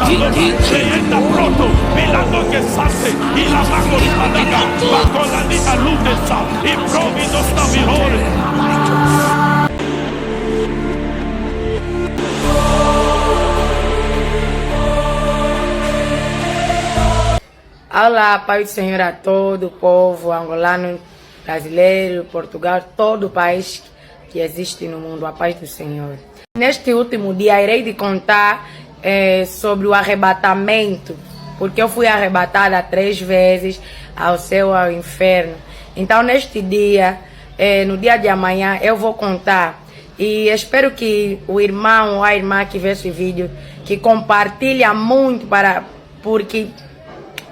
Leyenda pronto, milando que sace, y la mago padaga, bajo la liga lutesa, y provido sta vigore. Olá, Pai do Senhor a todo o povo angolano, brasileiro, Portugal, todo o país que existe no mundo, a paz do Senhor. Neste último dia irei te contar sobre o arrebatamento, porque eu fui arrebatada 3 vezes ao céu e ao inferno. Então neste dia, no dia de amanhã, eu vou contar e espero que o irmão ou a irmã que vê esse vídeo, que compartilha muito porque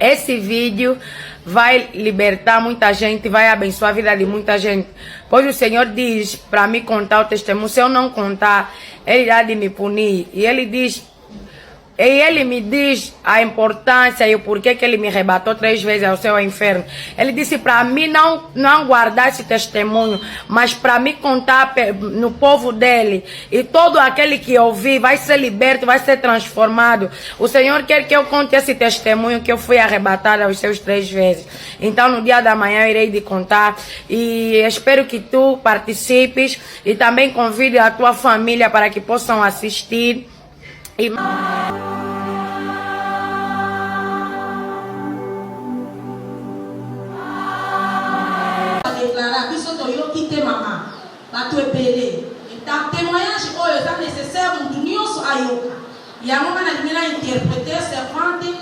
esse vídeo vai libertar muita gente, vai abençoar a vida de muita gente. Pois o Senhor diz para me contar o testemunho. Se eu não contar, Ele irá de me punir. E Ele me diz a importância e o porquê que Ele me arrebatou 3 vezes ao céu e ao inferno. Ele disse para mim não guardar esse testemunho, mas para me contar no povo dele. E todo aquele que ouvir vai ser liberto, vai ser transformado. O Senhor quer que eu conte esse testemunho que eu fui arrebatada aos seus 3 vezes. Então no dia da manhã eu irei te contar. E espero que tu participes e também convide a tua família para que possam assistir. Declarar que sou eu que tem mamá, para tu epele. Então témoignage hoje está necessário muito nisso ayoka. E a mamãe na minha interpreter servante,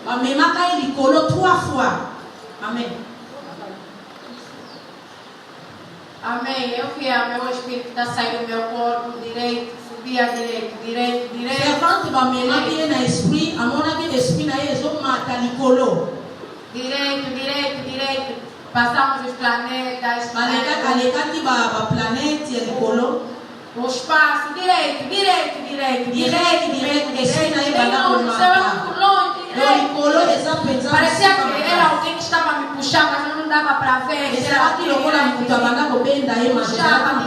mas me mata ele colou 3 fois. Amém. Amém. Eu que meu espírito está saindo do meu corpo direito, subia direito. Servante va me mata na esprit, a mona que esprit na ele mata ele colou. Direito. Passamos os planetas, Aleka que va planeta ele colou. o espaço, direito. Esprit na ele vai dar longe, você vai muito longe. Ele colou essa pensão. Parecia que era alguém que estava me puxando, mas não dava para ver. Era aquilo que ela me puxava bem daí, mas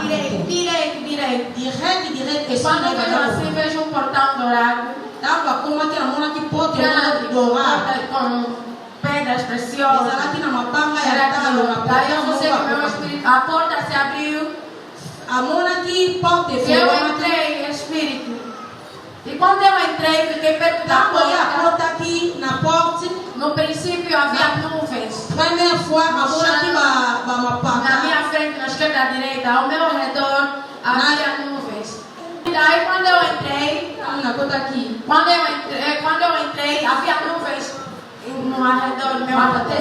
direito. Direito. Quando eu vejo assim, vejo um portão dourado. Tava como aquela mona que pode dourado. Com pedras preciosas. Daí eu sei que meu espírito, a porta se abriu. A mona que pode Eu entrei, espírito. E quando eu entrei, fiquei perto da a porta. porta aqui na porta. No princípio havia nuvens. Primeira fois, a mona que Na minha frente, na esquerda e na direita, ao meu redor havia nuvens. E daí quando eu entrei, quando eu entrei, havia nuvens no arredor do meu corpo.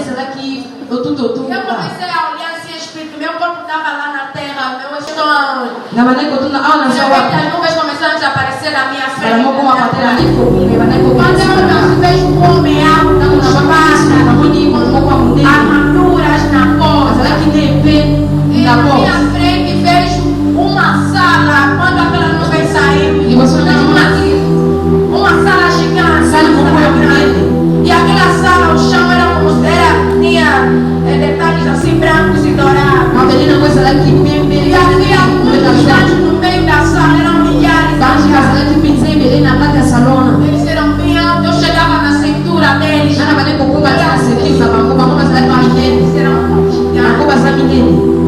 Eu comecei a olhar assim, espírito, meu corpo estava lá na terra, meu estômago. De repente as nuvens começaram a desaparecer da minha frente. Quando eu vejo um homem alto no espaço, armaduras na porta. E na minha frente vejo uma sala, quando aquela nuvem saiu, uma sala gigante, e aquela sala, o chão era como tinha detalhes assim brancos e dourados. E havia muitos anjos no meio da sala, eram milhares de anjos. Eles eram bem altos, eu chegava na cintura deles. Eles eram gigantes,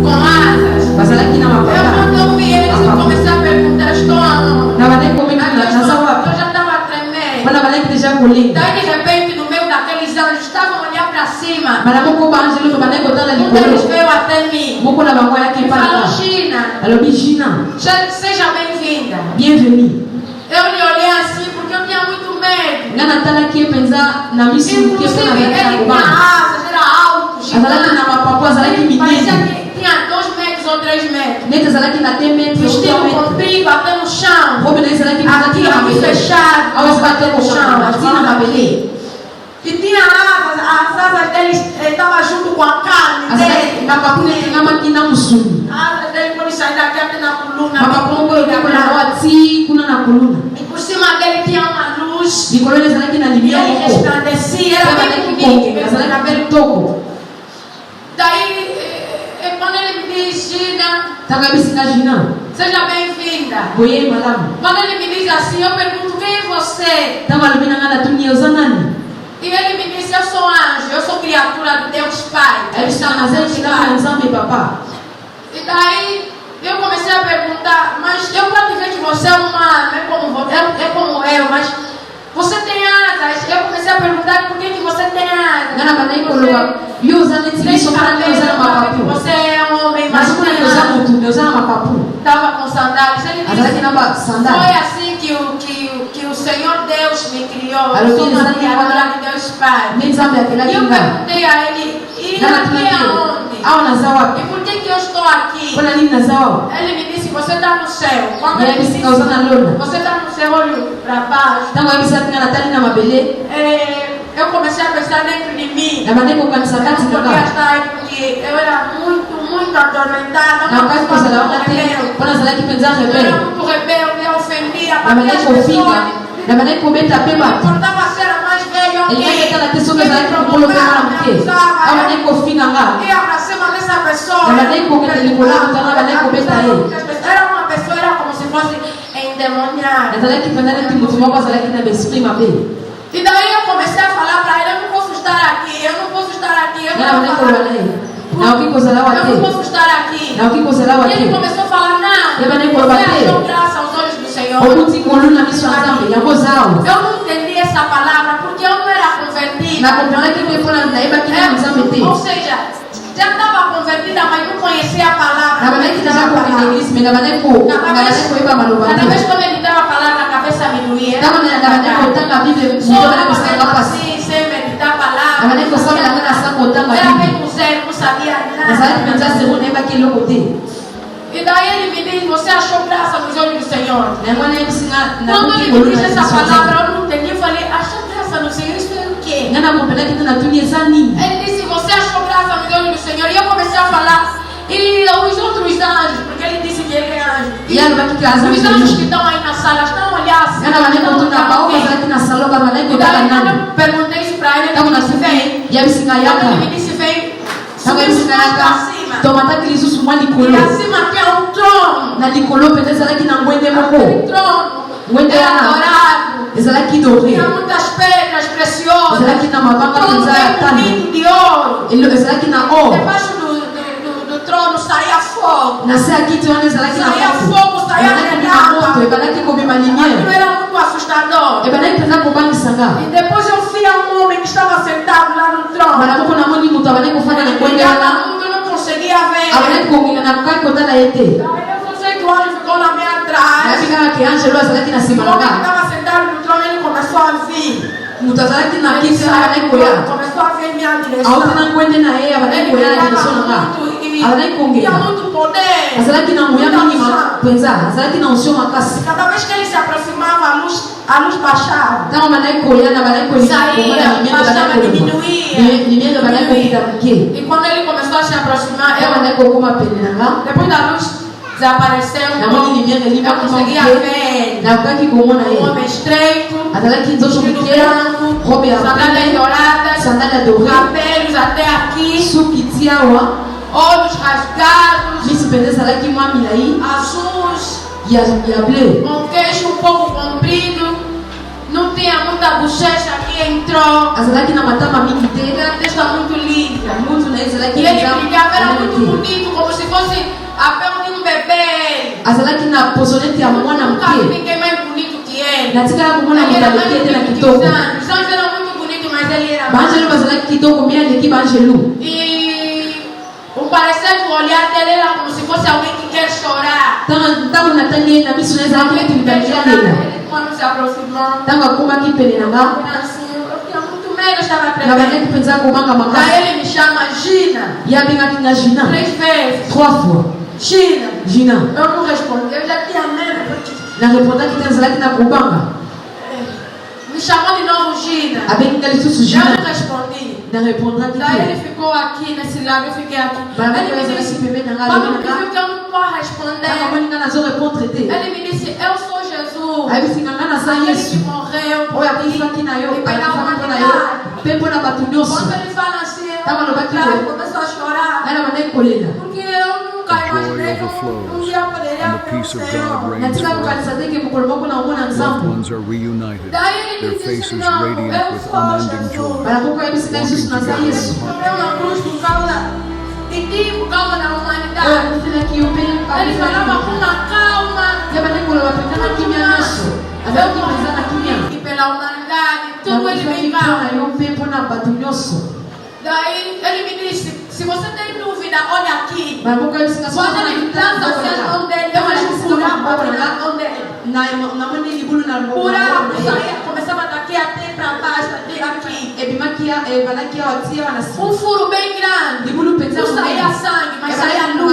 com asas. Quando eu vi eles, eu comecei a perguntar, estou aonde? Eu já estava tremendo. Daí de repente, no meio daqueles anjos, estavam olhando para cima. Um deles veio até mim. Falou, Gina, seja bem-vinda. Eu lhe olhei assim porque eu tinha muito medo. Inclusive, ele tinha asas, era alto, gigante. Parecia que tinha 2 metros ou 3 metros. Vestido comprido até no chão. Aqui fechado, no chão. E tinha asas, as asas deles estavam junto com a carne dele. As asas dele podem sair daqui até na coluna. E por cima dele tinha uma luz. E ele resplandecia, era bem bonito. Daí, quando ele me diz, Gina, seja bem-vinda. Quando ele me diz assim, eu pergunto, quem é você? pas. E daí eu comecei a perguntar, mas eu para te ver que você é humano, é como eu, mas você tem asas. Eu comecei a perguntar por que você tem asas. Ngana banai koloba. Yo usando esse bicho para não usar mapapu. Você é um homem, Mas mas quando eu usar muito, eu usar mapapu. estava com sandálias. Ele Azala que não disse, sandália. foi assim que o Senhor Deus me criou. Alô, Eu sou filhos, uma não criatura de Deus Pai. Nem sabe aquela E eu que perguntei a ele, e aqui é aonde? Ao nazawa. E por que eu estou aqui? Quando ali nazawa. Ele me disse, você está no céu. Quando E ele aí disse, se causa na lona. você está no céu, olho para baixo. Então aí você tem na tali na mabele. Eu comecei a pensar dentro de mim. Na maneira como você Eu canta não podia não. estar aí porque eu era muito atormentada. Na casa pessoa você lá muito tem. rebelde. Quando você lá que pensar Eu era rebelde. muito rebelde, eu ofendia. Na maneira as como pessoas. fica. Na maneira como ele tá Não peba. importava se era mais velho ou Ele vai quem. que aquela pessoa que Quem vai me que o bolo provocava, pega me na quê? acusava. A maneira como fica lá. Eu ia pra cima dessa pessoa. Na maneira como ele colava, então na maneira como ele tá aí. Era uma pessoa, era como se fosse endemoniada. Ela que pendendo que muito mal para que na exprima bem. E daí eu comecei a falar para ele, eu não posso estar aqui, eu não posso estar aqui, eu Não, não nem posso como falar. ela Não, que coisa lá Eu não o posso estar aqui. Não, que coisa lá o E ele começou a falar, não, Eu nem vou você bater. achou graça aos olhos do Senhor. O kuti coluna missão zambi, ya mozao. Eu não entendi essa palavra porque eu não era convertida. Na comprona que me fala na iba que não zambi. Ou seja, já estava convertida, mas não conhecia a palavra. Na maneira que já com a igreja, na maneira que iba maluco. Cada vez que eu meditava a palavra, a cabeça me doía. Tava na maneira que eu tava a Bíblia, Só mudou na estava pessoa fazendo capaz. assim, sem meditar a palavra. Na maneira que eu sabe na nação contando a Era Bíblia. bem do zero, não sabia Mas aí que pensar nada. segundo iba que louco tem. E daí ele me disse, você achou graça nos olhos do Senhor? Na maneira que se na Quando kuti ele me coluna disse missão essa zambi. palavra, eu não entendi. Eu falei, achou graça no Senhor? Isso é o quê? Ngana comprona que na tunia zani. Ele disse, você achou graça nos olhos do Senhor? E eu comecei a falar. E os outros anjos, porque ele disse que ele é anjo. E ela vai que casa Os anjos que estão aí na sala estão a olhar assim. Ngana maneira que tu na pau, mas aqui na sala para maneira que E eu tava daí quando nada. eu perguntei isso para ele, Tava ele na disse, vem. e aí se Quando ele ngayaka. me disse, vem, Tava subiu se mais para ngayaka. cima. Tomata que Jesus uma E licolo. acima aqui é um trono. Na licolo pensa lá que não aguenta Aquele moko. trono Aguenta é ela. dourado. Essa lá que dorre. Tinha muitas pedras preciosas. Essa lá que na O mabanga trono pensa é tani. bonito de ouro. Essa lá que na o. Debaixo do trono saía fogo. Na se aqui tu anda essa lá que na Saía moto. fogo, saía Ela que na moto, relâmpago. ela que come Aquilo malinheiro. era muito assustador. Ela que pensa com banho sanga. E depois eu vi um homem que estava sentado lá no trono. Mara moko na moni mutu abane kufanya na kwenda Eu na. não conseguia ver. Abane kumina na kai kota na ete. Aí eu sei que o anjo ficou na minha Na atrás. fika que Angelo essa lá que na O cima homem que na. estava sentado no trono, ele começou a vir. Mutu essa lá que na Ele kisa abane koya. começou a vir em minha Auto direção. na kwenda na e abane Ele koya na pegava direção na. muito e Abane tinha kongena. muito poder. Essa lá que na mulher Muita mínima unção. pensa, essa lá que não sou uma casa. Cada vez que ele se aproximava, a luz baixava. Então mané koya na mané koya. Saía, baixava, diminuía. Ninguém vai koya porque. E quando ele começou a se aproximar, É mané koya uma pena na. depois da luz desapareceu, Na mão ninguém ali eu vai conseguia ver na kaki como na um ele. homem estreito, Essa lá que nzoto vestido pequena, branco, robe a sandálias douradas, sandália dourada, cabelos até aqui, suki tiawa, olhos rasgados, misi pendeza lá que mami aí, azuis, e a bleu. com queixo um pouco comprido, não tinha muita bochecha aqui, entrou. Essa lá que na matama mingi te, Era uma testa muito linda. muito na essa lá que E ele brilhava, era muito bonito, como se fosse a pele de um bebê. asa lá que na pozonete ya mwana Nunca vi mke. ninguém mais bonito que ele. Na tika ya kumona Ele era mais mutaleke na bonito que kitoko. os anjos. Os anjos eram muito bonitos, mas ele era mais. Banjelu basa lá que kitoko mia leki banjelu. E o parecer do olhar dele era como se fosse alguém que quer chorar. Tango na tani na misu neza Alguém haki que quer mutalia chorar. lela. Ele, quando se aproximou, Tango akuma ki pene na nga. assim, eu tinha muito medo, eu estava Na tremendo. banaki penza kumanga Daí makasi. ele me chama Gina. Ya benga kinga Gina. 3 vezes. 3 fois. Gina. Gina. Eu não respondi, eu já tinha medo porque Na reponda que tem lá que na kubanga. me chamou de novo Gina. Abenga lisusu Eu Gina. não respondi. Na reponda que Daí tem. ele ficou aqui nesse lado, eu fiquei aqui. Bana Ele coisa me esse disse, bebê na quando ngalo me viu que eu não posso na responder, kamani na zo répondre te. ele me disse, eu sou Jesus. Aí você ngana sa Aquele que Yesu. morreu por Oya mim kufa kina yo, e pela kufa kina humanidade. yo. Pepo na batu nyonso. Quando ele fala assim, Tava no eu baquinho. começou a chorar. Ngana mané kolela. Porque eu nunca imaginei que um dia eu poderia and the ver o peace of God Senhor. reigns Natika forever. kukanisa teke mukolomoko na umona Loved nzambu. ones are reunited, Daí ele their me disse, faces não, radiant eu with sou unending Jesus. joy. Bana kuko yebisi na Yesu na sa Yesu. Morreu na cruz por causa de ti por causa da humanidade. Ele falava com uma calma. E pela humanidade, tudo ele vem calmo. Daí ele me disse, se você tem dúvida, olha aqui. Quando ele lança assim as mãos dele, eu vejo curar na mão dele. Curar, começava daqui até para baixo, até aqui. Um furo bem grande. Não saía sangue, mas saía luz.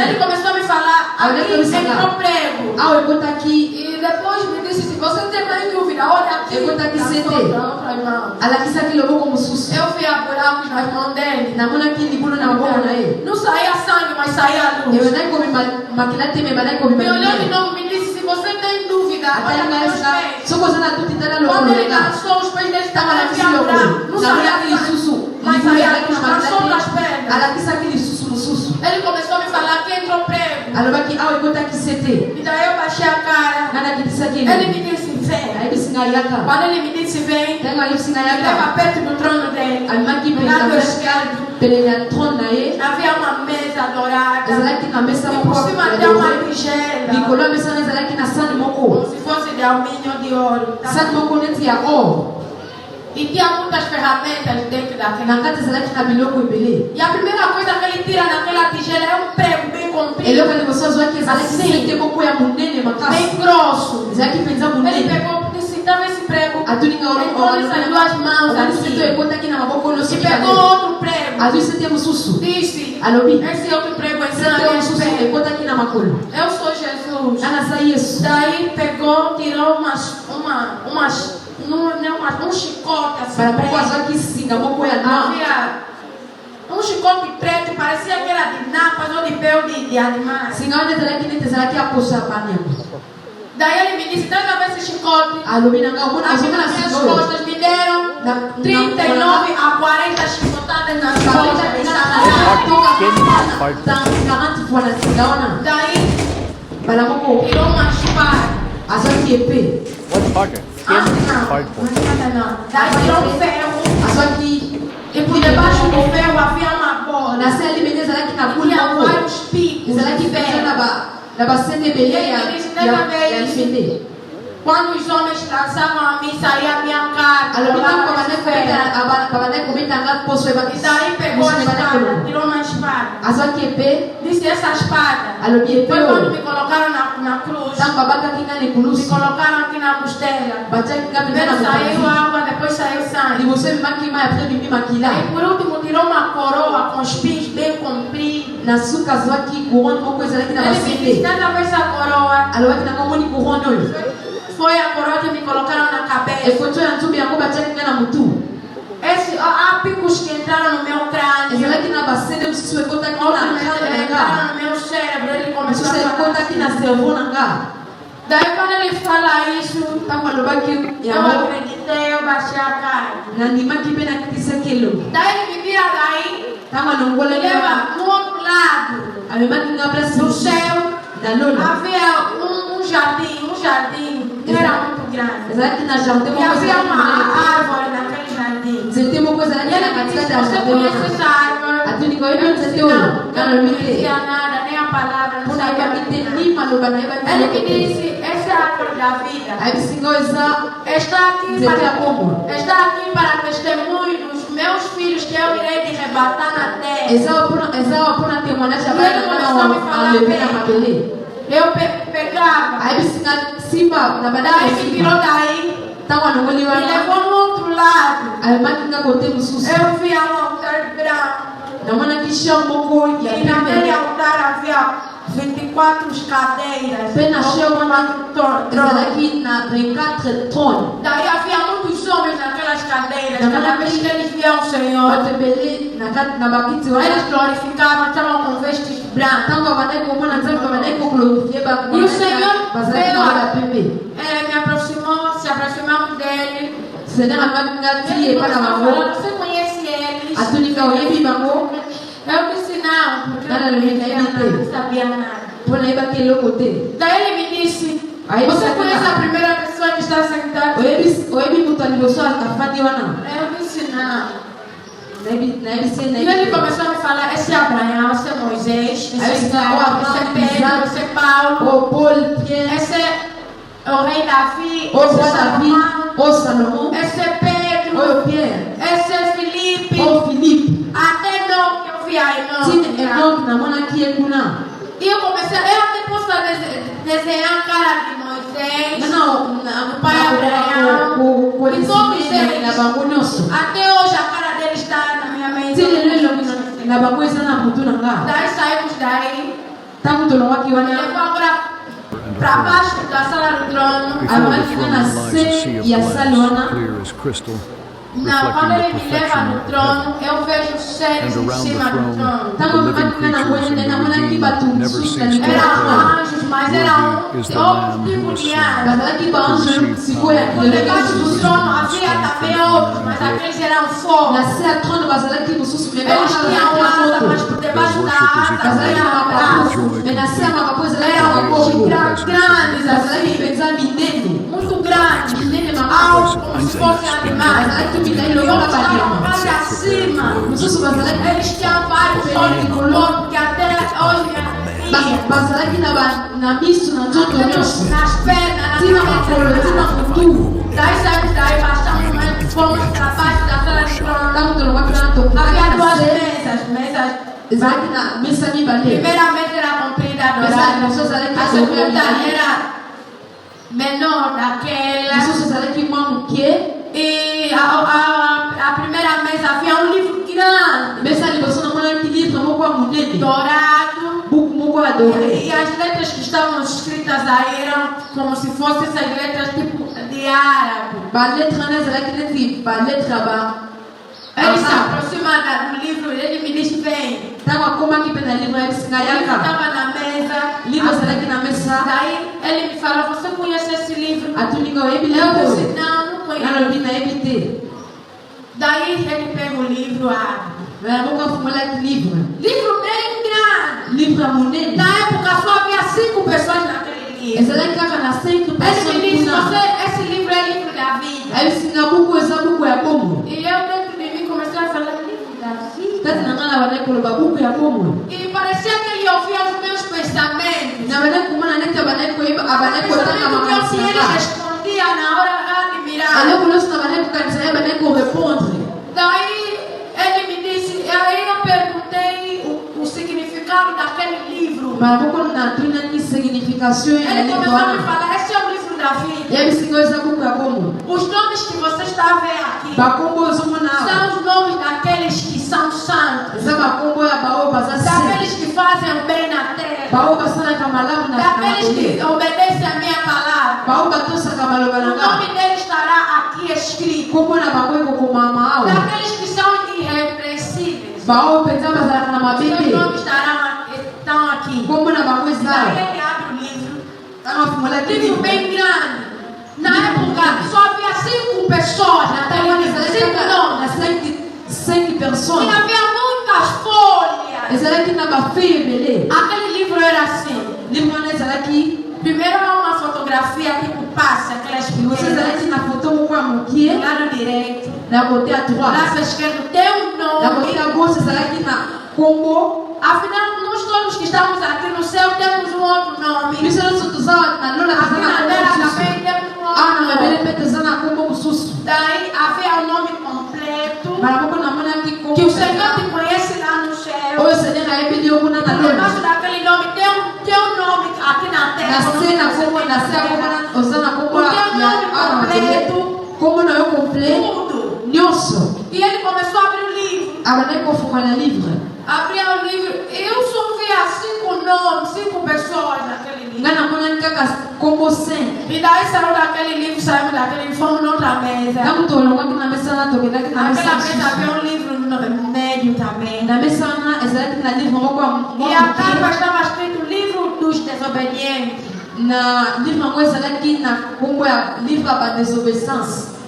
Ele começou a me falar, aqui entrou prego. E depois me disse, se você tem mais dúvida, olha aqui. Eu vi a buracos nas mãos dele. Não saía sangue, mas saía luz. Me olhou de novo e me disse, se você tem dúvida, olha meus pés. Quando ele lançou, os pés dele estavam aqui a buraco. Não saía sangue, mas saía luz. Lançou nas pernas. Ele começou a me falar que entrou prego. E daí eu baixei a cara. Ele me disse, vem. Quando ele me disse, vem, estava perto do trono dele. Do lado esquerdo havia uma mesa dourada. E por cima tinha uma tigela. Como se fosse de alumínio ou de ouro. E tinha muitas ferramentas dentro daquela. E a primeira coisa que ele tira naquela tigela é um prego bem comprido. Assim, bem grosso. Ele pegou e disse, dá esse prego. Entrou nessas duas mãos aqui. E pegou outro prego. Disse, esse outro prego entrou nas minhas pernas. Eu sou Jesus. Daí pegou, tirou um chicote assim. Havia um chicote preto, parecia que era de napas ou de pelo de animais. Daí ele me disse, deixa eu ver esse chicote. As minhas costas me deram 39 a 40 chicotadas nas costas. Daí tirou uma espada. Daí tirou um ferro. E por debaixo do ferro havia uma bola. E tinha vários picos de ferro. Quando os homens lançavam a mim, saía a minha carne. E daí pegou a espada, tirou uma espada. Disse, essa espada foi quando me colocaram na cruz. Me colocaram aqui na costela. Primeiro saiu água, depois saiu sangue. E por último tirou uma coroa com espinhos bem compridos. Ele me disse, tenta ver essa coroa. Foi a coroa que me colocaram na cabeça. Há picos que entraram no meu crânio. Entraram no meu cérebro. Ele começou a falar assim. Daí quando ele fala isso, eu acreditei, eu baixei a cara. Daí ele me vira daí, leva no outro lado do céu. Havia um jardim, que era muito grande. E havia uma árvore naquele jardim. E ele me disse, você conhece essa árvore? Eu disse, não, eu não conhecia nada, nem a palavra, não sabia. Ele me disse, essa é a árvore da vida. Está aqui para testemunho dos meus filhos que eu irei te arrebatar na terra. E ele começou a me falar bem. Eu pegava. Daí me tirou daí. Me levou no outro lado. Eu vi um altar branco. E naquele altar havia 24 cadeiras. Daí havia muitos homens naquelas cadeiras. Cada vez que eles viam o Senhor, eles glorificavam, estavam com vestes brancos. E o Senhor veio, se aproximamos dele. Ele começou a falar, você conhece eles? Eu disse não, porque eu não sabia nada. Daí ele me disse, você conhece a primeira pessoa que está sentada aqui? Eu disse não. na E ele começou a me falar, esse é Abraão, esse é Moisés, esse é Abraão, Pedro, esse é Paulo, o Paul, Pierre, esse é o rei Davi, o esse é Davi, Salomão, o Salomão, esse é Pedro, o Pierre, esse é Filipe, o Filipe. até não que eu vi aí Tinha não. Enoque na mão aqui é Cunã. E eu comecei, eu até posso desenhar a cara de Moisés, Não, o pai Abraão, o e todos eles. na bangunhoso. Até hoje a cara dele está na minha mente. Na bangunhoso na mutuna lá. Daí saímos daí, Tá muito longe aqui, me olha. levou agora para baixo da sala do trono. A mãe fica na C e a salona. clear as crystal, Não, quando reflecting ele the me leva perfection no of trono, heaven. eu vejo os seres And em around the cima do throne, trono. Tá the muito living bacana, creatures né? and Na the mão aqui redeemed batu never susta cease de to Eram declare, anjos, mas eram Worthy is the outros Lamb who tipos was de slain. anjos. Mas aqui banjo, se foi Por debaixo do trono havia também outros, mas aqueles eram fogo. na C a trono, mas aqui no susto me Eles tinham asa, mas por debaixo da asa Mas aqui havia uma braços. papo, me nasceu uma coisa Eram lá grandes Mas aqui assim, pensar menino, muito grandes. menino mamãe. Altos como se fossem animais. Mas aqui me dá Eu uma estava barriga. quase acima. No susto, mas aqui Eles tinham vários olhos de color que até hoje mas aqui na misto, na todo nosso. nas pernas, Tina nas Macolo, Tina Futu. Daí saímos daí, baixamos, mas fomos para baixo da sala de trono. Tá muito longe aqui na tua. Havia duas mesas. Aqui na mesa me valeu. Primeiramente era comprida, Mas dourada. as pessoas ali que A são segunda era menor daquela. As pessoas ali que vão o quê? E a primeira mesa havia um livro grande, Mesa ali, você não manda que livro, não com a mulher. dourado. Buco, muco, adorei. E as letras que estavam escritas aí eram como se fossem essas letras tipo de árabe. Baletra, né? Será que nesse baletra vai? Ele se aproxima do livro e ele me diz: vem. Tá uma coma aqui pela livro, aí se Ele ganhar cá. estava na mesa. Livro, será que na mesa? Daí ele me falou: você conhece esse livro? A tu ninguém é Eu bilhão. disse: não Lá conheço. no Bina é BT. Daí ele pega o livro, abre. Mas eu vou fumar que livro. Livro bem grande. Livro a mulher. Na época só havia 5 pessoas naquele livro. Essa daí caga na centro, Ele me disse: esse livro é livro da vida. aí se na buco, essa buco é como? E eu dentro de mim comecei a falar: livro da Tá vida. na ngana vai colo buco é como? E parecia que ele ouvia os meus pensamentos. Na verdade, como na neta vai com a vai com Pensamento que eu a tinha, ele mamãe. respondia na hora admirar. Aí eu conheço na verdade que a vai com responder. Daí ele me disse, aí eu perguntei o significado daquele livro. Mas vou contar tudo que significação é Ele ali começou a me fora. falar: esse é o livro da E vida. aí se coisa buco é como? Os nomes que você está a ver aqui Bakombo zomo na. são os nomes daqueles que são santos, Essa bakombo é baoba daqueles zase. que fazem o bem na terra, Baoba sana kamalamu na daqueles que kamalamu. obedecem a minha palavra. Baoba tosa kamaloba O na nome nga. dele estará aqui escrito. Como na bakoy ko mama ao. Daqueles que são irrepreensíveis, Baoba pensa bazara na seus mabebe. nomes estão aqui. Como na bakoy Daí zao. ele abre o livro. Tama fumula Livro livro. bem grande. Na época só havia 5 pessoas naquele livro, 5 nomes. Cinq E pessoas. havia muitas folhas. Essa daqui na bafeia belê. Aquele livro era assim. Livro nessa daqui. Primeiro era uma fotografia tipo passe, aquelas E você pequenas. daqui na foto com a muquia. Do lado direito. Na botei a Do tua. lado esquerdo tem um Na botei nome. a bolsa essa daqui na combo. Afinal, nós todos que estamos aqui no céu temos um outro nome. Isso não se usava na lona Aqui na terra combo. também temos um Ah, outro não, é bem nome. petezão na combo susto. Daí havia o nome completo. Mas vamos na mão aqui combo. Que o Senhor te conhece lá no céu. Ou você nem aí pediu uma na Debaixo lona. daquele nome tem um nome aqui na terra. Na cena combo, na cena combo, usando a combo. O teu nome completo. Como não eu completo? Tudo. Nhoso. E ele começou a abrir o livro. Agora nem vou fumar na livre. Abria o livro. Eu só via 5 nomes, 5 pessoas naquele livro. Ngana mona nkaka combo 100. E daí saiu daquele livro, saímos daquele livro, fomos noutra mesa. Namu tolo aqui na mesa na toque daqui na Naquela mesa. mesa havia um livro no médio também. Na mesa na essa daqui na livre vou com E a capa estava escrito Livro dos Desobedientes. na livre coisa daqui na combo é livre para desobediência.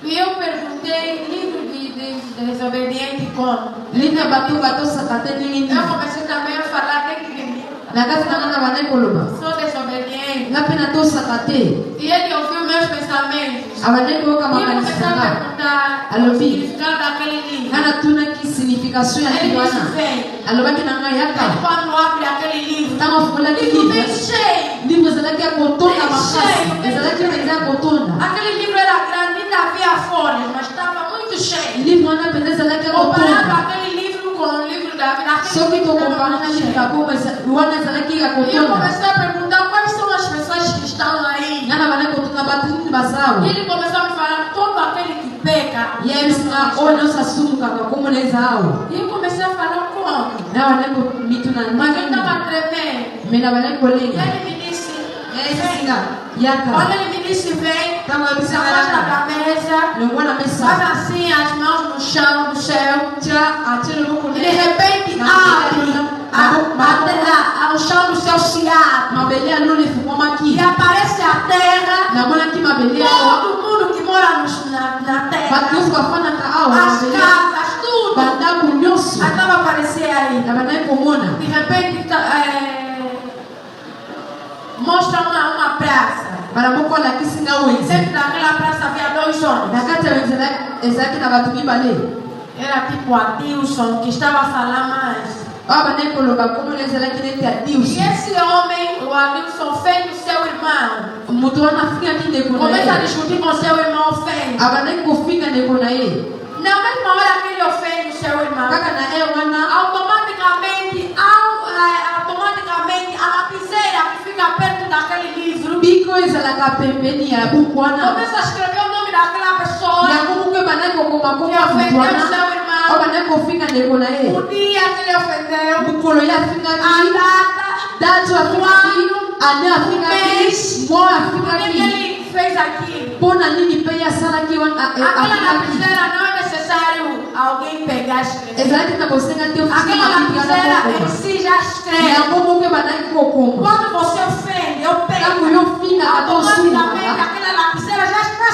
E eu perguntei, livro de desobediente como? Livre batu sakate ningi. Eu comecei também a falar dentro de mim. Na casa na ngana bana koloba. Sou desobediente. Na pena to sakate. E ele ouviu meus pensamentos. abaneko E kama eu comecei a kanisanga perguntar o alobi significado daquele livro. ngana tuna ki signification ya Ele disse, kiwana vem. alobaki na ngai Aí yaka quando abre aquele livro, ntango afungolaki livro bem livre cheio. livre ezalaki ya kotonda makasi Cheio. ezalaki mpenza ya kotonda Aquele livro era grande, ainda havia folhas, mas estava muito cheio. livre wana mpenza ezalaki ya Comparado kotonda aquele livro com o livro da vida, aquele soki livro era tokompara na muito livre cheio. ya boma wana ezalaki ya E eu kotonda comecei a perguntar quais são as pessoas que estão aí. ngana bana kotonda bato nini bazawa E ele começou a me falar todo aquele que peca. ye bisinga oyo nyonso asumukaka komona eza awa E eu comecei a falar como? na banaki mituna Mas eu estava tremendo. me na banaki E kolenga ele me disse, esinga yaka quando ele me disse vem, ntango se yebisanga afasta yaka da mesa, longwa na faz mesa assim as mãos no chão, no céu. tia atie loboko E de repente abre o chão do céu se abre. mabele ano E lefungwamaki aparece a terra. namonaki mabele awa Todo mundo que mora na terra. bato nyonso bafanaka awa As mabele casas, tudo. bandako nyonso Acaba aparecer aí. na bandaki komona De repente mostra uma praça. bana moko alakisi nga wenze Dentro daquela praça havia dois homens. na kati ya wenze ezalaki na bato mibale Era tipo Adilson que estava a falar mais. awa bandaki koloba komona ezalaki neti ya E diusi esse homem, o Adilson, ofende o seu irmão. moto wana afingaki ndeko na Começa a ye discutir com seu irmão, ofende. abandaki kofinga ndeko na ye Na mesma hora que ele ofende o seu irmão, kaka na ye wana automaticamente a lapiseira que fica perto daquele livro biko ezalaka pembeni ya buku wana começa a escrever o nome daquela pessoa yango moke bandaki kokoma que koma buku ofendeu o wana seu oyo irmão. bandaki kofinga ndeko na ye O dia que ele ofendeu, mokolo ye a afingaki data, datu afingaki ane afingaki mo por que afingaki ele fez aquilo. mpo na nini mpe ye asalaki Aquela afingaki lapiseira não é necessário alguém pegar e escrever. ezalaki na kosenga te Aquela lapiseira em kokoma si já escreve. yango moke bandaki kokoma Quando você ofende, eu ntango pego. yo finga ata Automaticamente osungaka aquela lapiseira já está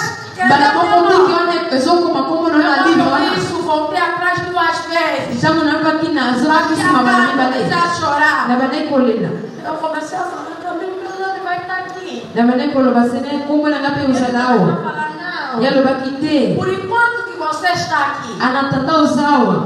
bana moko mingi escrevendo. wana ezokoma komona na livre Quando wana isso, voltei atrás duas vezes. ntango nayokaki na Mas azokakisima bana comecei mibale a chorar. na bandaki kolela Eu comecei a falar também, meu nome vai estar aqui. na bandaki koloba sene kombo nanga mpe ozala Eu awa falar, não. ye alobaki te Por enquanto que você está aqui, anatata oza awa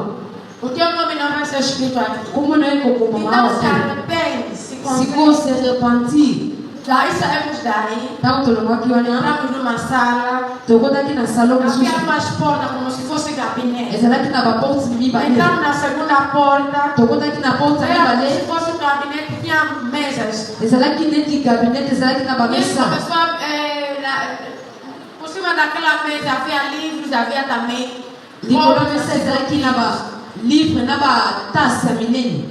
o teu nome não vai ser escrito aqui. kombo na ye kokoma Então awa se te arrepende, se sikoyo converte. se repentir Daí saímos daí, ntango tolongwaki wana entramos numa sala, tokotaki na salon havia mosusu duas portas como se fosse gabinete. ezalaki na baporte mibale Entramos na segunda porta, tokotaki na porte era como mibale se fosse um gabinete, tinha mesas. ezalaki neti gabinete ezalaki na E ele bamesa começou por cima daquela mesa havia livros, havia também likolo folhas, mesa ezalaki na balivre na batase ya minene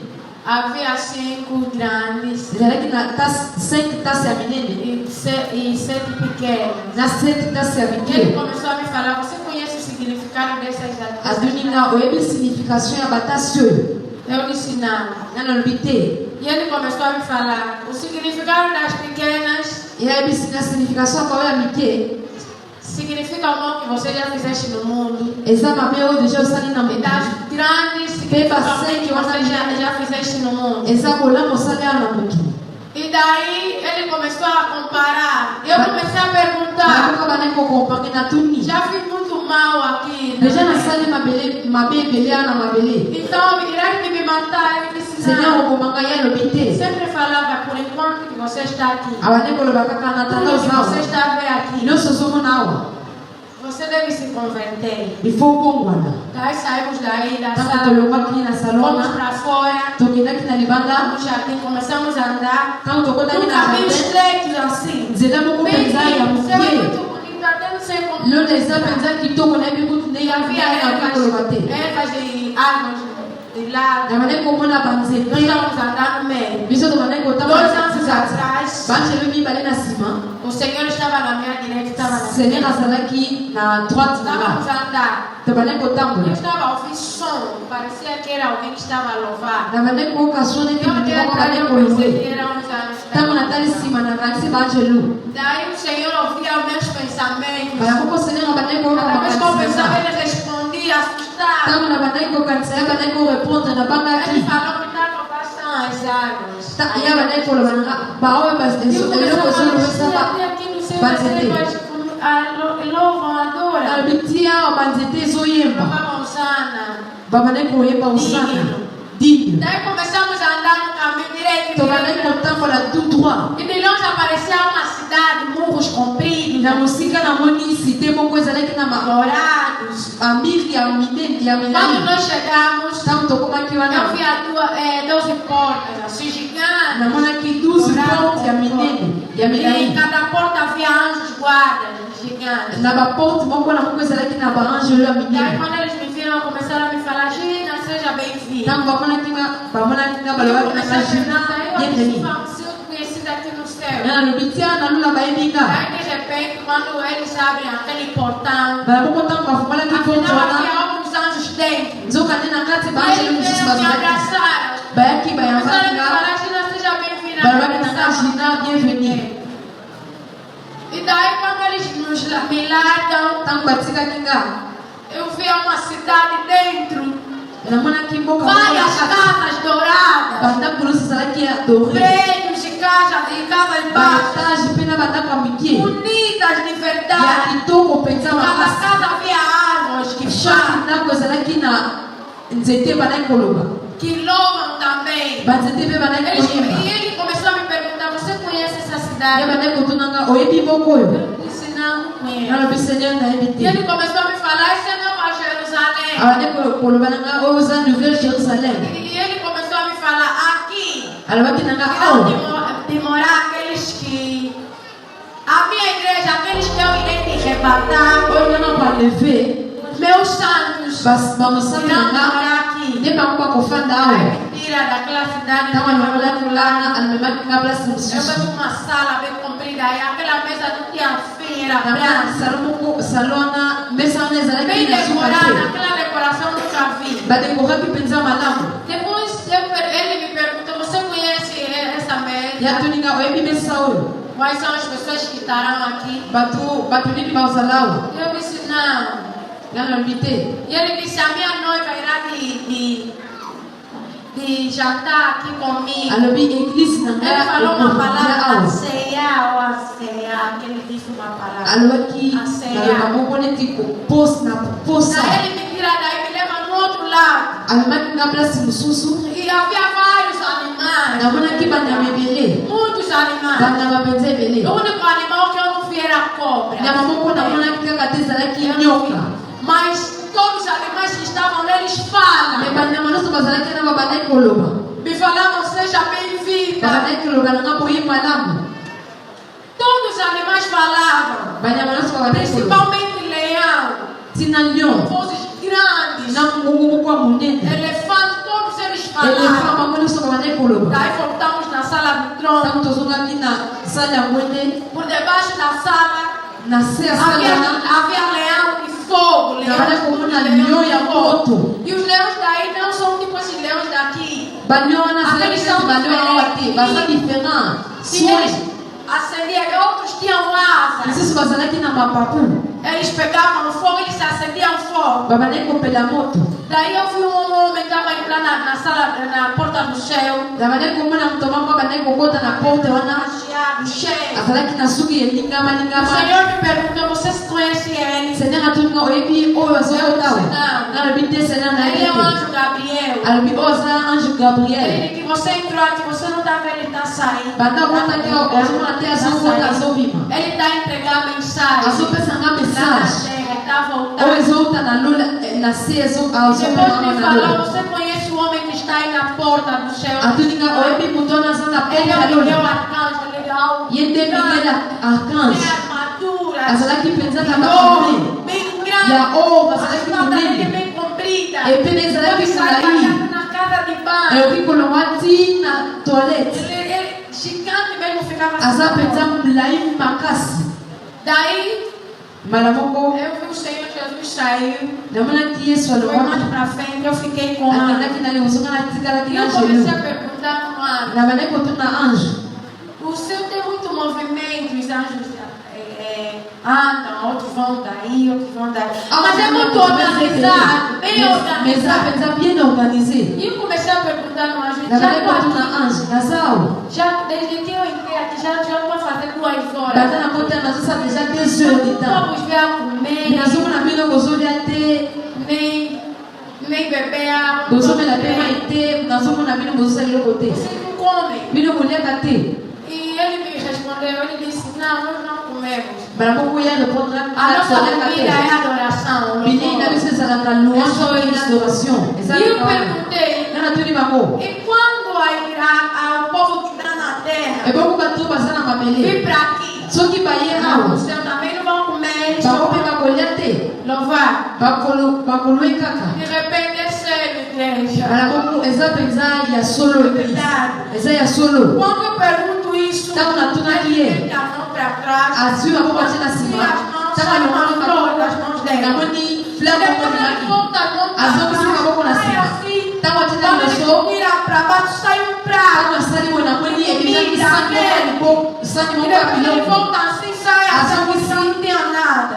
havia 5 grandes ezalaki na 5 tase ya minene e 7 pequenas. na 7 tase ya Ele mike começou a me falar, você conhece o significado dessas aqui? aduninga oyebi signification ya batase oyo Eu disse não. nga nalobi te E ele começou a me falar, o significado das pequenas eyebi na signification akao ya mike significa o mal que você já fizeste no mundo. eza mabe oyo deja osali na E moto das grandes significa o mal bastante, que você já fizeste no mundo. eza kolamba osali awa na mokili E daí ele começou a comparar. Eu comecei a perguntar. banakoka bandaki kokompange na tuni Já fiz muito mal aqui. deja nasali mabe ebele awa na mabele Então irás me matar. Ele disse seigneur não. okomanga ye alobi te Sempre falava por enquanto que você está aqui. abandaki koloba kaka na tata Tudo que oza você awa está a ver aqui. nyonso ozomona awa Você deve se converter. ifo obongwana Daí saímos daí da ntango sala. tolongwaki na Fomos salona para fora. tokendaki na libanda No jardim começamos a andar. ntango tokotaki Num na caminho jardin estreito assim. nzela moko Bem mpenza ya lindo. Céu é mokie muito bonito. Até não sei como. lelo eza mpenza kitoko nayebi kutu ndenge Havia yakoki koloba te ervas de árvores de lado. na bandaki komona banzete Nós estávamos andando no meio. biso tobandaki 2 kotanga anos atrás, banjelo mibale na nsima o Senhor estava na minha direita, estava na minha seigneur azalaki na droite na Estávamos nga a andar. tobandaki Eu kotambola estava a ouvir som. Parecia que era alguém que estava a louvar. na bandaki koyoka so neti Eu moto olhei moko atrás e bandaki eu pensei kolonge que era uns anos. ntango natali nsima na kanisi banjelu Daí o Senhor ouvia os meus pensamentos. bala moko seigneur bandaki koyoka Cada vez que eu makanisi pensava, na ele respondia, assustado. ntango na bandaki kokanisa ye bandaki korepondre na bangaki Ele falou que estava passando as águas. ya bandaki koloba na nga baoyo eloko ezolowesa banzete Alô, bitia banzete zoyemba. Baba Osana. Babane koyemba usana. Digne. Daí começamos a andar no caminho direito. Tobane kotambola tout droit. E de longe aparecia uma cidade, morros compridos, Na música na moni cité moko ezalaki na dourados. amiri ya minene ya Quando milai. nós chegamos, Tanto tokomaki eu wana. vi a 12 portas, assim, gigantes. Namonaki 12 portes ya minene ya E em milai. cada porta havia anjos guardas gigantes. Na ba porte moko na moko ezalaki na ba ange ya Daí minene. quando eles me viram, começaram a me falar, Gina, seja bem-vinda. Tanto bamonaki nga balobaki na Gina bienvenue. Se eu conheci aqui no céu. Na lobitia na lula bayebinga. Aí de repente, quando eles abrem aquele portão, Ba moko tanto bafumalaki porte afinal wana. havia alguns anjos dentro. Nzoka nde na kati ba Aí ange eles mosusu vieram me bazalaki. abraçaram. Bayaki Começaram a me bayambaki nga. falar, Gina, seja bem-vinda. Balobaki na nga Gina bienvenue. E daí quando eles me largam, Tanto batikaki nga. eu vi uma cidade dentro. Namonaki mboka Várias casas douradas. bandako nyonso ezalaki ya dore. Prédios e casas baixas. baetage mpe na bandako ya mike Bonitas de ya verdade. kitoko mpenza Cada makasi. casa havia árvores que chaque falam, ndako ezalaki na nzete bandaki koloba, que louvam também. banzete mpe bandaki koyemba. E ele começou a me perguntar, você conhece essa ye cidade? bandaki kotunanga oyebi moko oyo. Eu disse, não, não conheço. nalobi seigneur nayebi E te. ele começou a me falar, isso é Nova Jerusalém. abandaki koloba nanga oyo oza nouvelle jérusalem. E ele começou a me falar, aqui, alobaki nanga irão awa de morar aqueles que... A minha igreja, aqueles que eu irei te arrebatar, oyo nanga baleve os meus santos, bamosali irão nanga morar aqui. nde bango bakofanda awa. Aí me tira daquela cidade. ntango alobelaki lana alimemaki nga place Eu mosusu. vejo uma sala bem comprida e aquela mesa não tinha fim, era nanga branca. salo moko salo wana mesa wana ezalaki Bem na suka decorada, te aquela decoração nunca vi. badekoraki mpenza malamu. Depois ele me perguntou, você conhece essa mesa? yatoninga oyebi mesa oyo Quais são as pessoas que estarão aqui? bato nini bazala awa. Eu disse, não. nga nalobi te. E ele disse, a minha noiva irá de jantar aqui comigo. alobi eglise na Ele nga falou uma palavra, awa. aceia ou aceia, que ele disse uma palavra. alobaki Aceia. naloba moko neti koposa na posa. Daí ele me tira daí, me leva no outro lado. amemaki nga place mosusu E havia vários animais. namonaki banyama ebele, Muitos animais. banyama mpenza ebele. O único animal que eu não vi era a cobra. nyama moko namonaki kaka te ezalaki Eu não vi. nyoka. Mas todos os animais que estavam neles falam. me banyama nyonso bazalaki na babandaki koloba, Me falavam, seja bem-vinda. babandaki koloba nanga boye malamu. Todos os animais falavam. banyama nyonso babandaki koloba Principalmente leão. tina lion Vozes grandes. na ngongo moko ya monene. Elefantes, todos eles elefa falavam. bango nyonso babandaki koloba. Daí voltamos na sala do trono. ntango tozongaki na sala ya ngwende, Por debaixo da sala na se ya sala wana havia leão de fogo. nabanda komona lion ya moto. E os leões daí não são tipo esses leões daqui. balion wana Aqueles ezalaki são neti balion awa te, baza diferent. Se eles acendiam, outros tinham asas. misusu bazalaki na mapapu, Eles pegavam fogo, eles acendiam fogo. babandaki kopela moto. Daí eu vi um homem que estava entrando na sala, na porta do céu. babandaki komona moto moko babandaki kokota na porte wana, Acheado, cheio. azalaki na suki elingama O lingama. Senhor me perguntou, você se conhece ele? seigneur atoninga oyebi oyo azokota awa. nalobi te seigneur nayebi Ele é o te. anjo Gabriel. alobi oyo aza ange gabriel. Ele que você entrou aqui, você não está vendo, ele está saindo. banda okotaki ozomona te azokota azobima, Ele está a entregar a mensagem. azopesanga Lá na message terra, ele está oyo voltando. ezouta na lula na se Depois azopema me na falou, lula. você conhece o homem que está aí na porta do céu? atoninga oyebi moto wana aza na porte Ele é ya o Miguel lula. Arcanjo, legal. ye nde miguel archange Tem armadura. azalaki mpenza na baarme Bem grande. ya oyo As bazalaki patas dele monene, bem comprida. epene ezalaki Ele sai molai, caminhando na casa de banho. eloki kolongwa ti na toilette. Ele gigante mesmo ficava aza assim. mpenza molai makasi. Daí mbala moko eu vi o Senhor Jesus sair. namonaki yesu Foi mais alongwaki pra frente, eu fiquei com ela. akendaki na liboso nga natikalaki E na eu comecei a jelu perguntar no ar. nabandaki kotuna ange. O céu tem muito movimento, os anjos andam, outros vão daí, outros vão daí. Mas é muito organizado, bem meza organizado. mpenza bien organisé. E eu comecei a perguntar no anjo, nabandaki já kotuna ange naza awa já desde que eu entrei aqui, já vou fazer 2 horas. baza na kota nazosala deja 2 heures de temps. Vamos ver a comer. nazomona bino bozolia te nem beber água. bozomela pe mai te nazomona bino bozosala eloko te Vocês não comem. bino koliaka te. E ele me respondeu, ele disse, não, nós não comemos. Bala moko ya répondre A nossa koliaka comida é te. adoração. Bilei na biso ezalaka louange e adoration. E eu perguntei, Nana tuni bango. e quando o povo que está na terra Eboko bato baza na mabele. vir para aqui, Soki baye não, awa. o céu também não vão comer, eles Bango vão mpe bakolia te. louvar. Bakolue kaka. De repente é sério, igreja. Bala moko eza penza ya solo eglise. Eza ya solo. Quando eu pergunto isso, Ntango natunaki ele ye. mete a mão para trás. Azwi bango batie na E nsima. as mãos Ntango saem uma alongoli flor das mãos dela. namoni fleur moko Depois ele limaki. volta a mão para Azongisi maboko na trás. Sai nsima. assim. Ntango atie na Quando ele liboso. vira para baixo, sai um Ntango prato. asali boye namoni ebimaki sani moko ya libo- sani E moko ya depois ele biloko. volta assim, sai assim, não tinha nada.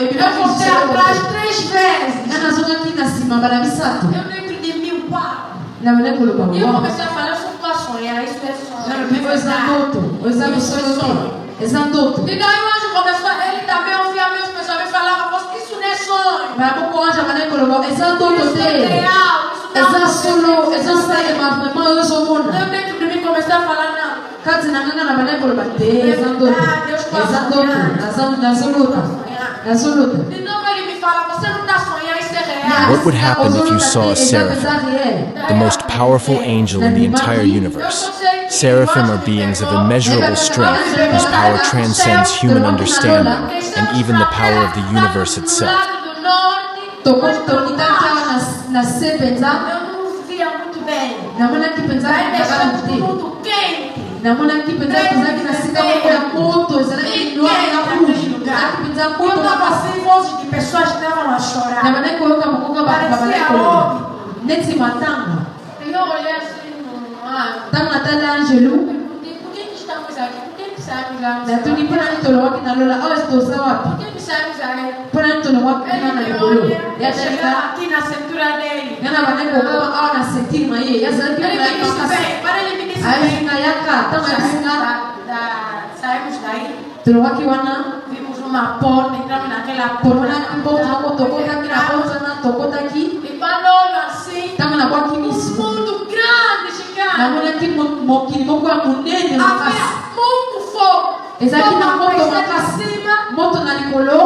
Eu ebimaki voltei atrás 3 vezes. nga nazongaki na nsima mbala misato Eu dentro de mim, uau. namoni koloba E eu wa comecei a falar, eu sou tua sonhar, isso é sonho. oyo eza ndoto oyo eza bosolo eza ndoto. E daí o anjo começou, ele também ouvia meus pensamentos e falava, isso não é sonho. bala moko anja bandaki koloba eza ndoto Isso é te real, isso não eza é solo eza salema vraimen oyo ozomona. Eu dentro de mim comecei a falar, não. kati na nganga na bandaki koloba te eza ndoto eza ndoto nazolota. De novo ele me fala, você não está sonhando, isso é real. What would happen if you saw a seraphim, the most powerful angel in the entire universe? Seraphim are beings of immeasurable strength whose power transcends human understanding and even the power of the universe itself. Do norte, tokitaki na se mpenza eu não via muito bem. namonaki mpenza Aí kaka deixou te tudo quente. namonaki mpenza ezalaki na sika moko ya moto ezalaki noir na rouge ezalaki mpenza Eu moto estava makasi assim, vozes de pessoas que estavam a chorar. na bandaki koyoka mokoka babandaki koloba neti matanga E eu olhei assim no ar. ntango natala angelu Perguntei, por que estamos aqui? Por que saímos aqui? natuni mpona nini tolongwaki na lola awa toza wapi Por que saímos aqui? mpona nini tolongwaki kuna na Ele me likolo olha, eu yazalika chegava aqui na cintura dele. nga na bandaki kokoka awa na sentire na ye yazalaki Ele me molayaki disse makasi bem, para ele me disse bem. ayefinga yaka ntango yafinga Saímos daí, tolongwaki wana vimos uma porta, entramos naquela tomonaki mboto moko tokotaki na porta. poto wana tokotaki E quando olho assim, ntango nabwaki miso mundo grande, gigante. namonaki mokili moko ya monene makasi Havia muito fogo. ezalaki na Toda moto coisa de makasi cima, moto na likolo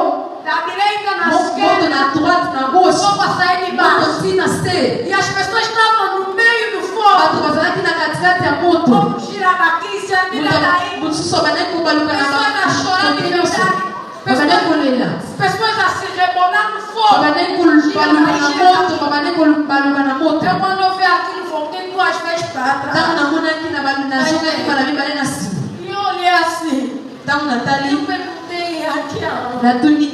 da direita na moto esquerda, na droite na gauche fogo a sair de moto baixo. ntina se E as pessoas estavam no meio do bato fogo. bazalaki na katikati ya moto Como gira daqui, se atira daí. mosusu babandaki kobaluka na Pessoas a chorar de bato nyonso verdade. babandaki kolela Pessoas a se rebolar no fogo. babandaki kobaluka na moto babandaki kobaluka na moto Eu quando eu vi aquilo, voltei 2 vezes para ntango trás. namonaki nazongaki bana mibale na nsima E eu olhei assim. ntango natali Eu perguntei aqui aonde. natuni